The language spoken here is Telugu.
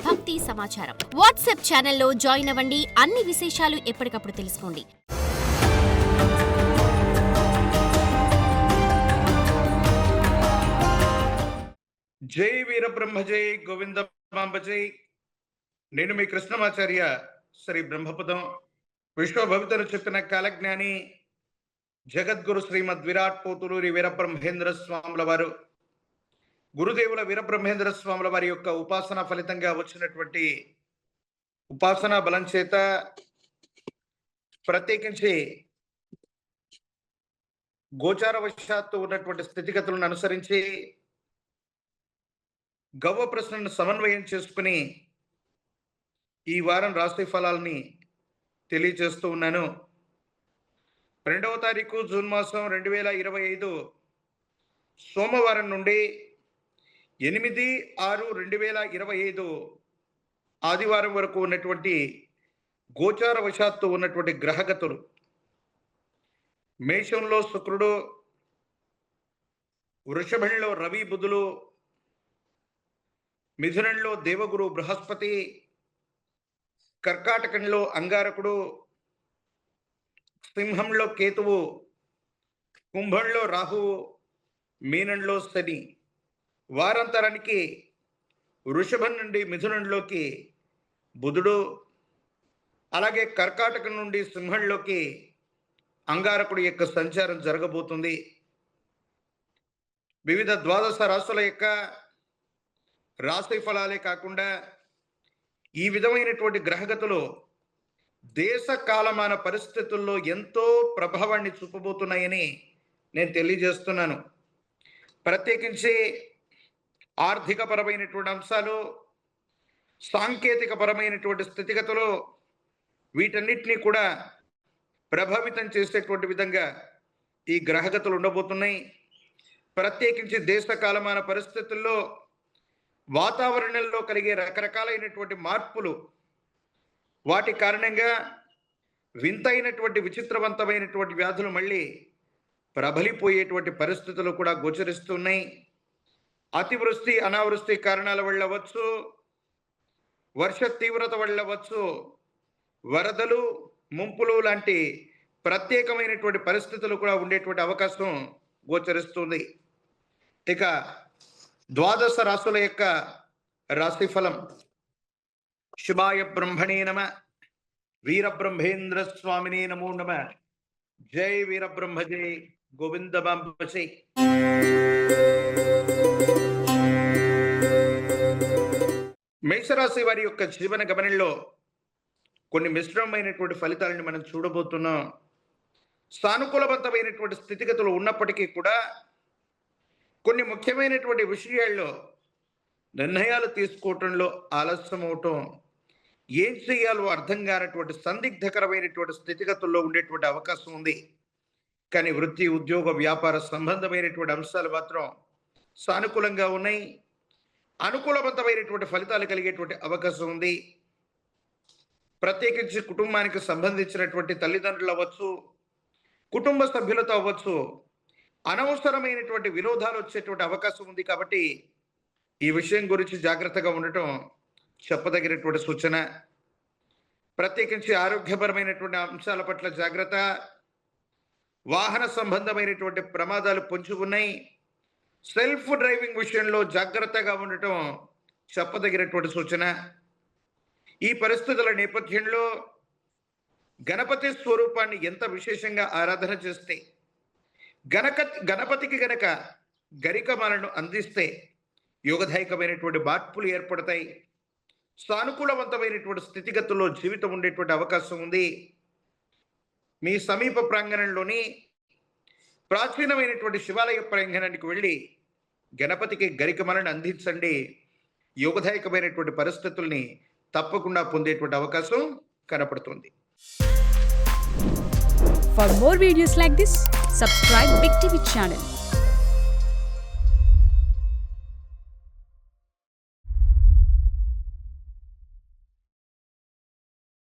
భక్తి సమాచారం. వాట్సాప్ ఛానల్లో జాయిన్ అవ్వండి. అన్ని విశేషాలు ఎప్పటికప్పుడు తెలుసుకోండి. జై వీరబ్రహ్మ జై గోవిందమాంబ జై. నేను మీ కృష్ణమాచార్య శ్రీ బ్రహ్మపదం విశ్వభవితను చెప్పిన కాలజ్ఞాని జగద్గురు శ్రీమద్ విరాట్ పోతులూరి వీరబ్రహ్మేంద్ర స్వాముల వారు, గురుదేవుల వీరబ్రహ్మేంద్ర స్వాముల వారి యొక్క ఉపాసన ఫలితంగా వచ్చినటువంటి ఉపాసనా బలం చేత ప్రత్యేకించి గోచారవశాత్తు ఉన్నటువంటి స్థితిగతులను అనుసరించి గవ్వ ప్రశ్నను సమన్వయం చేసుకుని ఈ వారం రాశి ఫలాల్ని తెలియజేస్తూ ఉన్నాను. 2వ తారీఖు జూన్ మాసం 2025 సోమవారం నుండి 8/6/2025 ఆదివారం వరకు ఉన్నటువంటి గోచారవశాత్తు ఉన్నటువంటి గ్రహగతులు: మేషంలో శుక్రుడు, వృషభంలో రవి బుధులు, మిథునంలో దేవగురు బృహస్పతి, కర్కాటకంలో అంగారకుడు, సింహంలో కేతువు, కుంభంలో రాహువు, మీనంలో శని. వారాంతరానికి వృషభం నుండి మిథునంలోకి బుధుడు, అలాగే కర్కాటకం నుండి సింహంలోకి అంగారకుడు యొక్క సంచారం జరగబోతుంది. వివిధ ద్వాదశ రాశుల యొక్క రాశి ఫలాలే కాకుండా ఈ విధమైనటువంటి గ్రహగతులు దేశ కాలమాన పరిస్థితుల్లో ఎంతో ప్రభావాన్ని చూపబోతున్నాయని నేను తెలియజేస్తున్నాను. ప్రత్యేకించి ఆర్థిక పరమైనటువంటి అంశాలు, సాంకేతిక పరమైనటువంటి స్థితిగతులు, వీటన్నిటినీ కూడా ప్రభావితం చేసేటువంటి విధంగా ఈ గ్రహగతులు ఉండబోతున్నాయి. ప్రత్యేకించి దేశ కాలమాన పరిస్థితుల్లో వాతావరణంలో కలిగే రకరకాలైనటువంటి మార్పులు, వాటి కారణంగా వింతైనటువంటి విచిత్రవంతమైనటువంటి వ్యాధులు మళ్ళీ ప్రబలిపోయేటువంటి పరిస్థితులు కూడా గోచరిస్తున్నాయి. అతివృష్టి అనావృష్టి కారణాల వల్ల అవ్వచ్చు, వర్ష తీవ్రత వల్ల అవ్వచ్చు, వరదలు ముంపులు లాంటి ప్రత్యేకమైనటువంటి పరిస్థితులు కూడా ఉండేటువంటి అవకాశం గోచరిస్తుంది. ఇక ద్వాదశ రాశుల యొక్క రాశి ఫలం: శుభాయ బ్రహ్మణే నమ, వీరబ్రహ్మేంద్ర స్వామినే నమో నమ. జై వీరబ్రహ్మ జై గోవిందమాంబ జై. మేషరాశి వారి యొక్క జీవన గమనంలో కొన్ని మిశ్రమమైనటువంటి ఫలితాలను మనం చూడబోతున్నాం. సానుకూలవంతమైనటువంటి స్థితిగతులు ఉన్నప్పటికీ కూడా కొన్ని ముఖ్యమైనటువంటి విషయాల్లో నిర్ణయాలు తీసుకోవటంలో ఆలస్యం అవటం, ఏం చేయాలో అర్థం కానటువంటి సందిగ్ధకరమైనటువంటి స్థితిగతుల్లో ఉండేటువంటి అవకాశం ఉంది. కానీ వృత్తి, ఉద్యోగ, వ్యాపార సంబంధమైనటువంటి అంశాలు మాత్రం సానుకూలంగా ఉన్నాయి. అనుకూలవంతమైనటువంటి ఫలితాలు కలిగేటువంటి అవకాశం ఉంది. ప్రత్యేకించి కుటుంబానికి సంబంధించినటువంటి తల్లిదండ్రులు అవ్వచ్చు, కుటుంబ సభ్యులతో అవ్వచ్చు, అనవసరమైనటువంటి విరోధాలు వచ్చేటువంటి అవకాశం ఉంది. కాబట్టి ఈ విషయం గురించి జాగ్రత్తగా ఉండటం చెప్పదగినటువంటి సూచన. ప్రత్యేకించి ఆరోగ్యపరమైనటువంటి అంశాల పట్ల జాగ్రత్త, వాహన సంబంధమైనటువంటి ప్రమాదాలు పొంచి ఉన్నాయి. సెల్ఫ్ డ్రైవింగ్ విషయంలో జాగ్రత్తగా ఉండటం చెప్పదగినటువంటి సూచన. ఈ పరిస్థితుల నేపథ్యంలో గణపతి స్వరూపాన్ని ఎంత విశేషంగా ఆరాధన చేస్తే, గణపతికి గనక గరికమాలను అందిస్తే యోగదాయకమైనటువంటి మార్పులు ఏర్పడతాయి. సానుకూలవంతమైనటువంటి స్థితిగతుల్లో జీవితం ఉండేటువంటి అవకాశం ఉంది. మీ సమీప ప్రాంగణంలోని ప్రాచీనమైనటువంటి శివాలయ ప్రాంగణానికి వెళ్ళి గణపతికి గరికమాలను అందించండి. యోగదాయకమైనటువంటి పరిస్థితుల్ని తప్పకుండా పొందేటువంటి అవకాశం కనపడుతుంది. For more videos like this, subscribe Big TV channel.